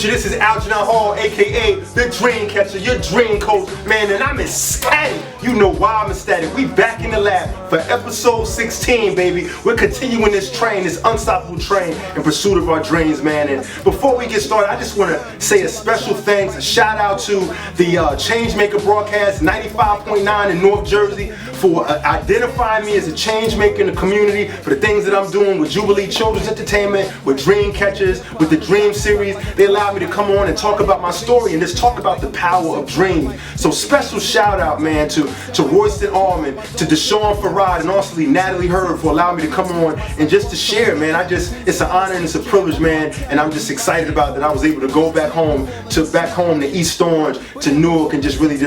with you. This is Algernon Hall, aka the Dream Catcher, your dream coach, man, and I'm ecstatic. You know why I'm ecstatic. We back in the lab for episode 16, baby. We're continuing this train, this unstoppable train in pursuit of our dreams, man. And before we get started, I just want to say a special thanks, a shout out to the Changemaker broadcast 95.9 in North Jersey for identifying me as a change maker in the community, for the things that I'm doing with Jubilee Children's Entertainment, with Dream Catchers, with the Dream Series. They allowed me to come on and talk about my story and just talk about the power of dreams. So special shout out, man, to Royston Allman, to Deshaun Farad, and also Natalie Hurd for allowing me to come on and just to share, man. It's an honor and it's a privilege, man, and I'm just excited about that I was able to go back home to East Orange, to Newark, and just really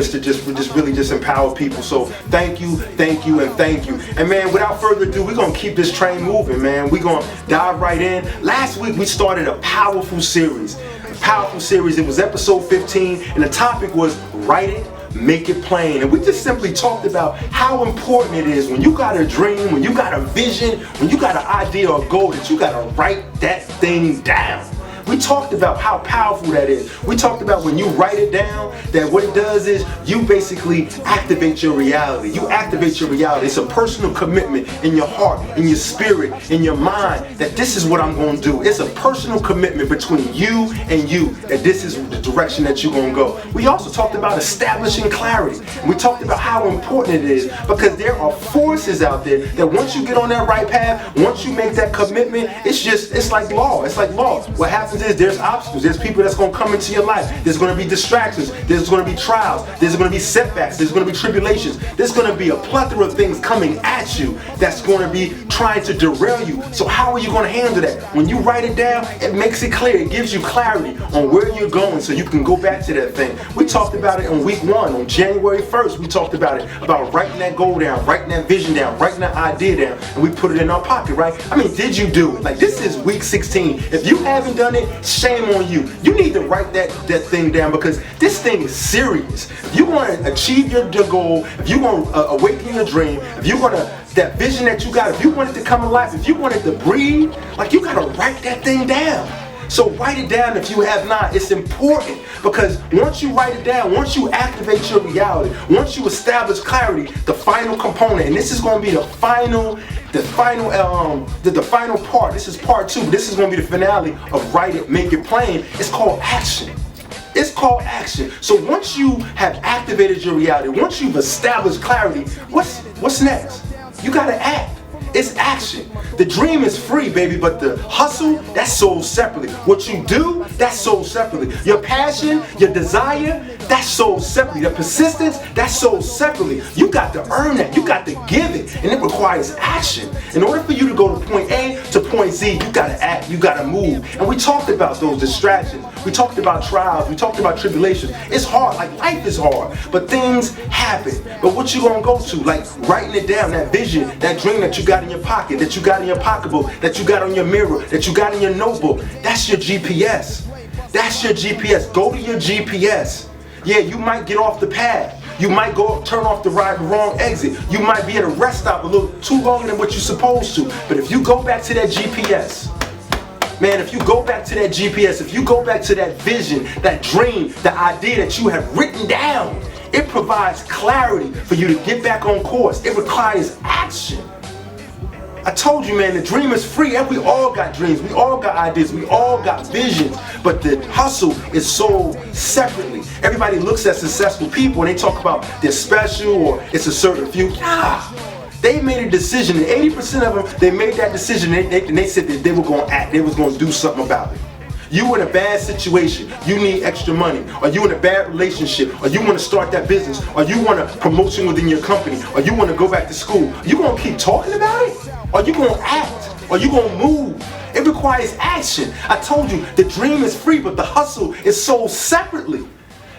empower people. So thank you, and thank you. And man, without further ado, we're gonna keep this train moving, man. We're gonna dive right in. Last week we started a powerful series. It was episode 15, and the topic was write it, make it plain. And we just simply talked about how important it is when you got a dream, when you got a vision, when you got an idea or goal, that you gotta write that thing down. We talked about how powerful that is. We talked about when you write it down, that what it does is you basically activate your reality. You activate your reality. It's a personal commitment in your heart, in your spirit, in your mind, that this is what I'm going to do. It's a personal commitment between you and you, that this is the direction that you're going to go. We also talked about establishing clarity. We talked about how important it is, because there are forces out there that once you get on that right path, once you make that commitment, it's like law. It's like law. What happens is there's obstacles, there's people that's going to come into your life, there's going to be distractions, there's going to be trials, there's going to be setbacks, there's going to be tribulations, there's going to be a plethora of things coming at you that's going to be trying to derail you. So how are you going to handle that? When you write it down, it makes it clear, it gives you clarity on where you're going so you can go back to that thing. We talked about it on week 1, on January 1st, we talked about it, about writing that goal down, writing that vision down, writing that idea down, and we put it in our pocket, right? I mean, did you do it? Like, this is week 16. If you haven't done it, shame on you. You need to write that thing down, because this thing is serious. If you want to achieve your goal, if you want to awaken your dream, if you want to, that vision that you got, if you want it to come alive, if you want it to breathe, like, you got to write that thing down. So write it down if you have not. It's important, because once you write it down, once you activate your reality, once you establish clarity, the final component, and this is going to be the final part. This is part 2. This is going to be the finale of write it, make it plain. It's called action. It's called action. So once you have activated your reality, once you've established clarity, what's next? You got to act. It's action. The dream is free, baby, but the hustle, that's sold separately. What you do, that's sold separately. Your passion, your desire, that's sold separately. The persistence, that's sold separately. You got to earn that. You got to give it, and it requires action. In order for you to go to point A to point Z, you got to act, you got to move. And we talked about those distractions. We talked about trials. We talked about tribulations. It's hard. Like, life is hard, but things happen. But what you gonna go to? Like, writing it down, that vision, that dream that you got in your pocket, that you got in your pocketbook, that you got on your mirror, that you got in your notebook. That's your GPS. That's your GPS. Go to your GPS. Yeah, you might get off the path. You might turn off the wrong exit. You might be at a rest stop a little too longer than what you're supposed to. But if you go back to that GPS, man, if you go back to that GPS, if you go back to that vision, that dream, the idea that you have written down, it provides clarity for you to get back on course. It requires action. I told you, man, the dream is free, and we all got dreams, we all got ideas, we all got visions, but the hustle is sold separately. Everybody looks at successful people and they talk about they're special or it's a certain few. They made a decision, and 80% of them, they made that decision, and they said that they were going to act, they was going to do something about it. You in a bad situation, you need extra money, or you in a bad relationship, or you want to start that business, or you want a promotion within your company, or you want to go back to school. You going to keep talking about it? Or you going to act? Or you going to move? It requires action. I told you, the dream is free, but the hustle is sold separately.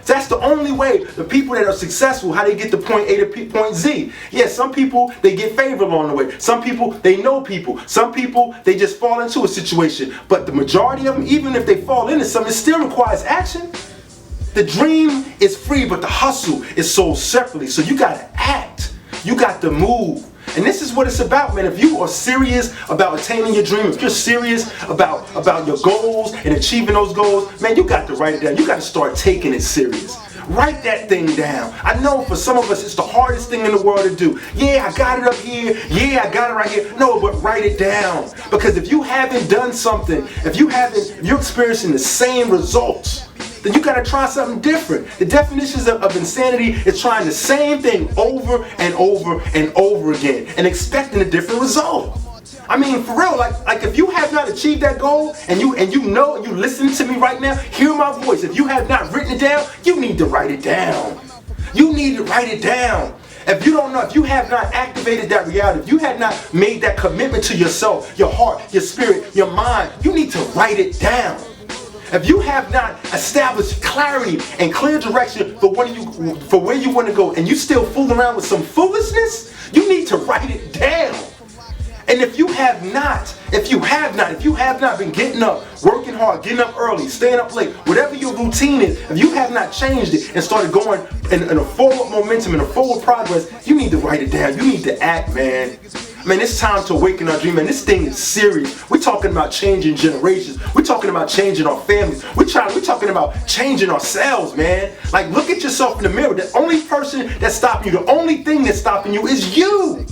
That's the only way the people that are successful, how they get to point A to point Z. Yeah, some people, they get favor along the way. Some people, they know people. Some people, they just fall into a situation. But the majority of them, even if they fall into something, it still requires action. The dream is free, but the hustle is sold separately. So you got to act. You got to move. And this is what it's about, man. If you are serious about attaining your dream, if you're serious about your goals and achieving those goals, man, you got to write it down. You got to start taking it serious. Write that thing down. I know for some of us it's the hardest thing in the world to do. Yeah, I got it up here. Yeah, I got it right here. No, but write it down. Because if you haven't done something, if you're experiencing the same results, then you gotta try something different. The definitions of insanity is trying the same thing over and over and over again and expecting a different result. I mean, for real, like if you have not achieved that goal and you know and you listen to me right now, hear my voice. If you have not written it down, you need to write it down. You need to write it down. If you don't know, if you have not activated that reality, if you have not made that commitment to yourself, your heart, your spirit, your mind, you need to write it down. If you have not established clarity and clear direction for where you want to go, and you still fool around with some foolishness, you need to write it down. And if you have not been getting up, working hard, getting up early, staying up late, whatever your routine is, if you have not changed it and started going in a forward momentum, in a forward progress, you need to write it down. You need to act, man. Man, it's time to awaken our dream, man. This thing is serious. We're talking about changing generations. We're talking about changing our families. We're talking about changing ourselves, man. Like, look at yourself in the mirror. The only person that's stopping you, the only thing that's stopping you is you.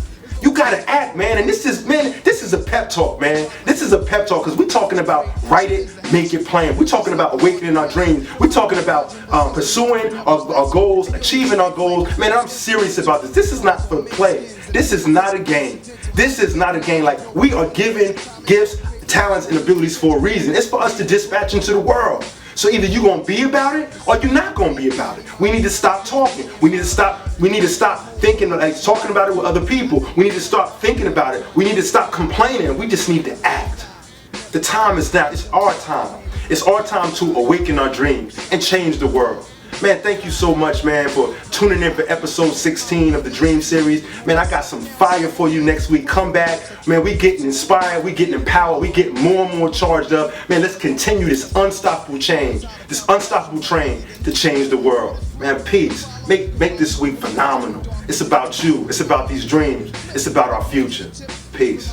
You gotta act, man. And this is a pep talk, man. This is a pep talk because we're talking about write it, make it plain. We're talking about awakening our dreams. We're talking about pursuing our goals, achieving our goals. Man, I'm serious about this. This is not for play. This is not a game. This is not a game. Like, we are given gifts, talents, and abilities for a reason. It's for us to dispatch into the world. So either you're gonna be about it or you're not gonna be about it. We need to stop talking. We need to stop thinking, like talking about it with other people. We need to start thinking about it. We need to stop complaining. We just need to act. The time is now. It's our time. It's our time to awaken our dreams and change the world. Man, thank you so much, man, for tuning in for episode 16 of the Dream Series. Man, I got some fire for you next week. Come back. Man, we getting inspired. We getting empowered. We getting more and more charged up. Man, let's continue this unstoppable change, this unstoppable train to change the world. Man, peace. Make this week phenomenal. It's about you. It's about these dreams. It's about our future. Peace.